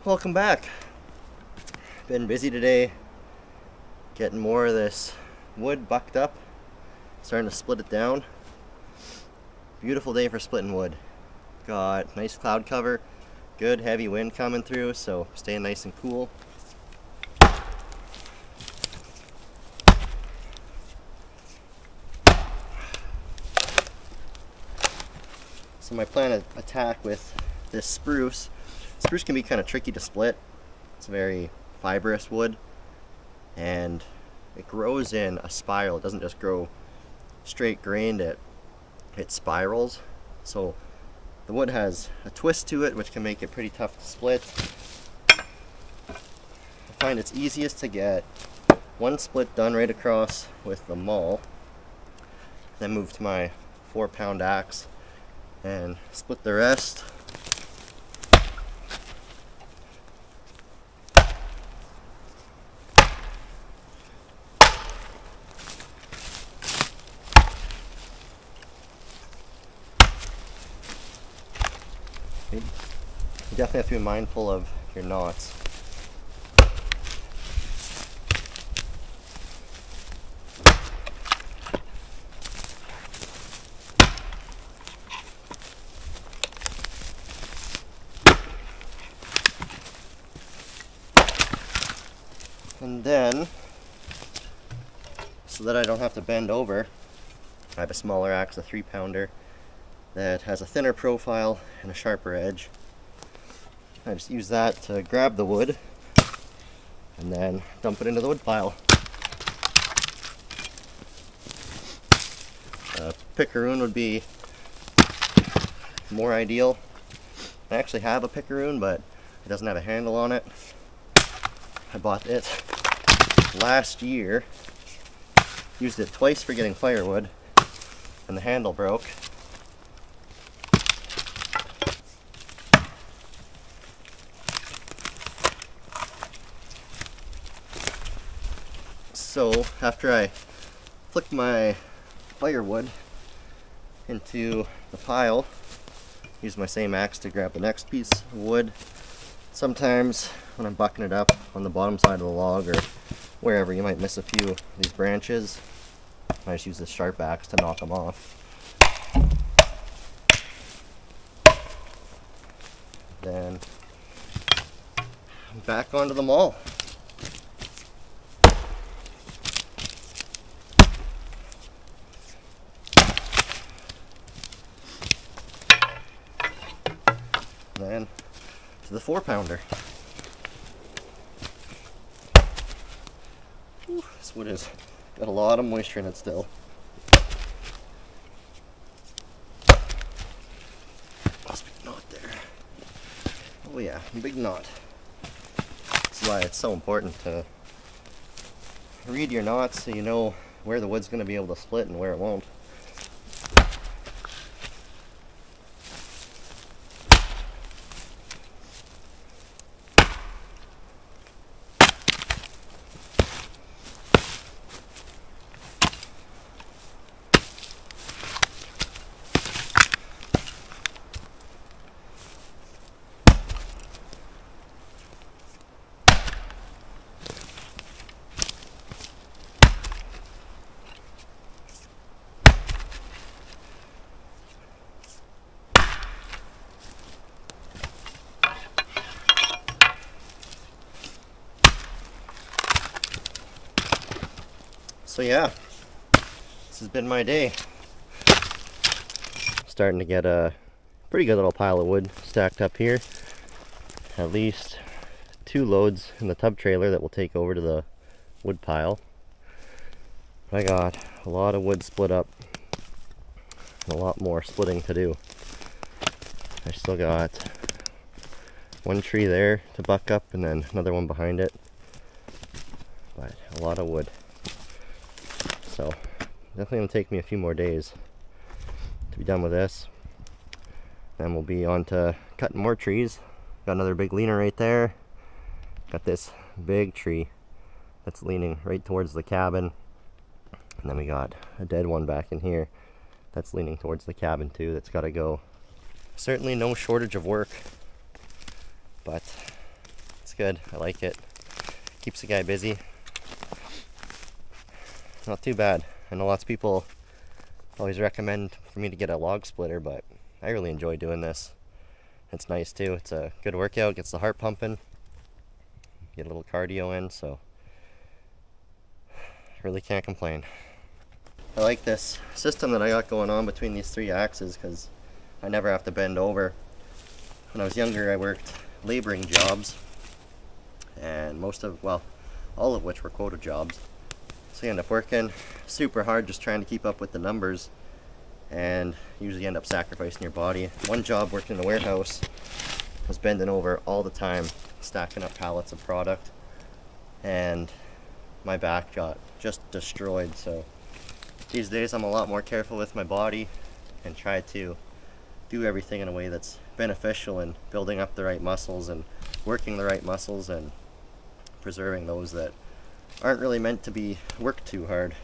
Welcome back. Been busy today getting more of this wood bucked up, starting to split it down. Beautiful day for splitting wood. Got nice cloud cover, good heavy wind coming through, so staying nice and cool. So my plan of attack with this spruce can be kind of tricky to split. It's a very fibrous wood and it grows in a spiral. It doesn't just grow straight grained, it spirals. So the wood has a twist to it which can make it pretty tough to split. I find it's easiest to get one split done right across with the maul, then move to my 4-pound axe and split the rest. You definitely have to be mindful of your knots. And then, so that I don't have to bend over, I have a smaller axe, a 3-pounder, that has a thinner profile and a sharper edge. I just use that to grab the wood and then dump it into the wood pile. A picaroon would be more ideal. I actually have a picaroon, but it doesn't have a handle on it. I bought it last year, used it twice for getting firewood, and the handle broke. So after I flick my firewood into the pile, use my same axe to grab the next piece of wood. Sometimes when I'm bucking it up on the bottom side of the log or wherever, you might miss a few of these branches. I just use this sharp axe to knock them off. Then back onto the maul. Then to the 4-pounder. This wood has got a lot of moisture in it still. That's a big knot there. Oh yeah, big knot. That's why it's so important to read your knots so you know where the wood's going to be able to split and where it won't. So yeah, this has been my day. Starting to get a pretty good little pile of wood stacked up here. At least 2 loads in the tub trailer that we'll take over to the wood pile. I got a lot of wood split up and a lot more splitting to do. I still got one tree there to buck up and then another one behind it. But a lot of wood. So definitely gonna take me a few more days to be done with this. Then we'll be on to cutting more trees. Got another big leaner right there. Got this big tree that's leaning right towards the cabin. And then we got a dead one back in here that's leaning towards the cabin too. That's got to go. Certainly no shortage of work, but good. I like it. Keeps the guy busy. Not too bad. I know lots of people always recommend for me to get a log splitter, but I really enjoy doing this. It's nice too. It's a good workout, gets the heart pumping, get a little cardio in, so really can't complain. I like this system that I got going on between these 3 axes because I never have to bend over. When I was younger, I worked laboring jobs, and all of which were quota jobs. So you end up working super hard just trying to keep up with the numbers, and usually end up sacrificing your body. One job working in a warehouse was bending over all the time, stacking up pallets of product, and my back got just destroyed. So these days I'm a lot more careful with my body and try to do everything in a way that's beneficial and building up the right muscles and working the right muscles and preserving those that aren't really meant to be worked too hard.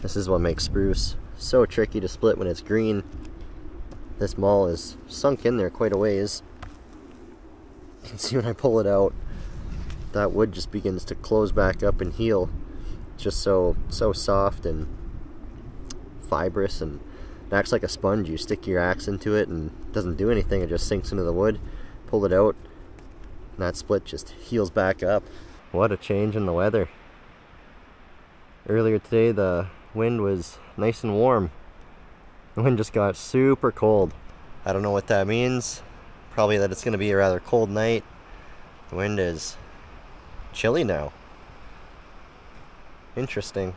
This is what makes spruce so tricky to split when it's green. This maul is sunk in there quite a ways. You can see when I pull it out, that wood just begins to close back up and heal. It's just so soft and fibrous, and it acts like a sponge. You stick your axe into it and it doesn't do anything, it just sinks into the wood. Pull it out and that split just heals back up. What a change in the weather. Earlier today the wind was nice and warm. The wind just got super cold. I don't know what that means. Probably that it's going to be a rather cold night. The wind is chilly now. Interesting.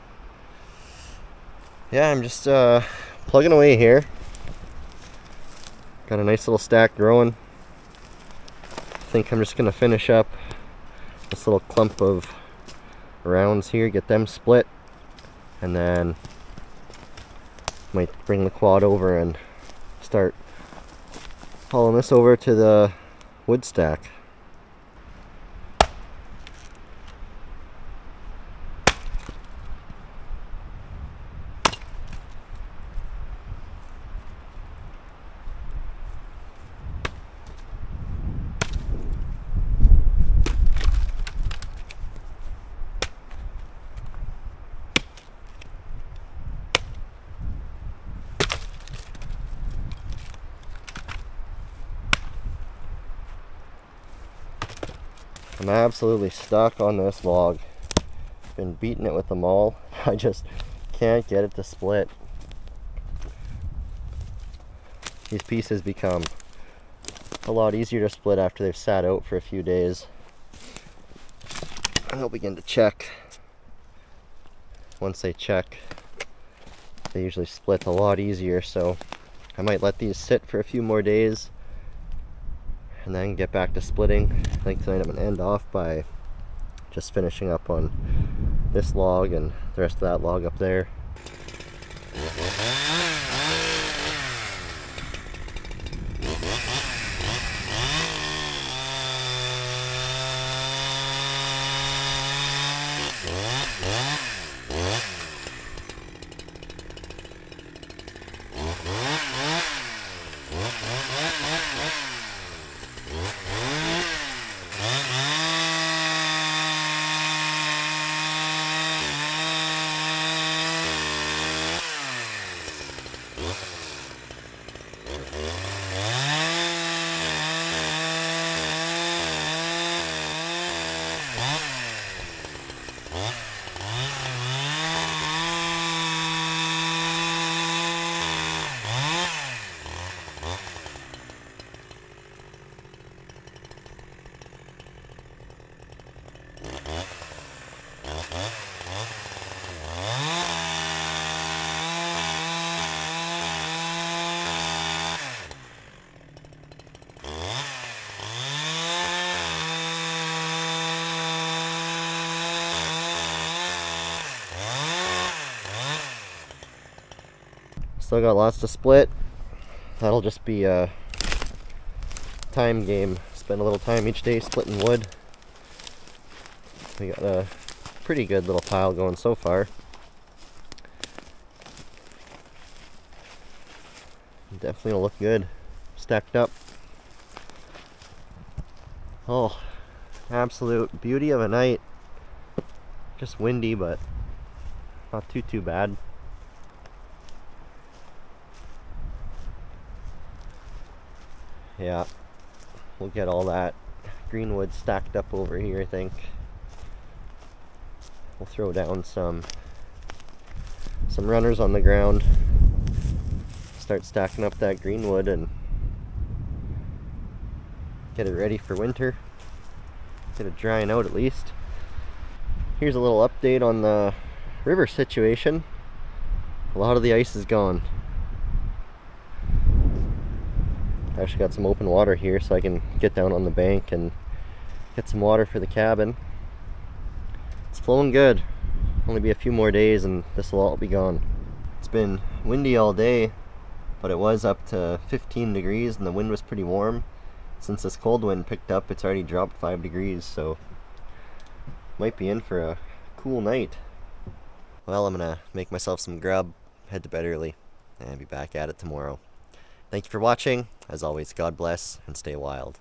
Yeah, I'm just plugging away here. Got a nice little stack growing. I think I'm just going to finish up this little clump of rounds here, get them split, and then might bring the quad over and start hauling this over to the wood stack. I'm absolutely stuck on this log. Been beating it with the maul. I just can't get it to split. These pieces become a lot easier to split after they've sat out for a few days. And they'll begin to check. Once they check, they usually split a lot easier, so I might let these sit for a few more days and then get back to splitting. I think tonight I'm going to end off by just finishing up on this log and the rest of that log up there. Still got lots to split. That'll just be a time game. Spend a little time each day splitting wood. We got a pretty good little pile going so far. Definitely will look good stacked up. Oh, absolute beauty of a night. Just windy, but not too bad. Yeah, we'll get all that green wood stacked up over here, I think. We'll throw down some runners on the ground. Start stacking up that green wood and get it ready for winter. Get it drying out at least. Here's a little update on the river situation. A lot of the ice is gone. I actually got some open water here so I can get down on the bank and get some water for the cabin. It's flowing good. Only be a few more days and this will all be gone. It's been windy all day, but it was up to 15 degrees and the wind was pretty warm. Since this cold wind picked up, it's already dropped 5 degrees, so might be in for a cool night. Well, I'm gonna make myself some grub, head to bed early, and be back at it tomorrow. Thank you for watching. As always, God bless and stay wild.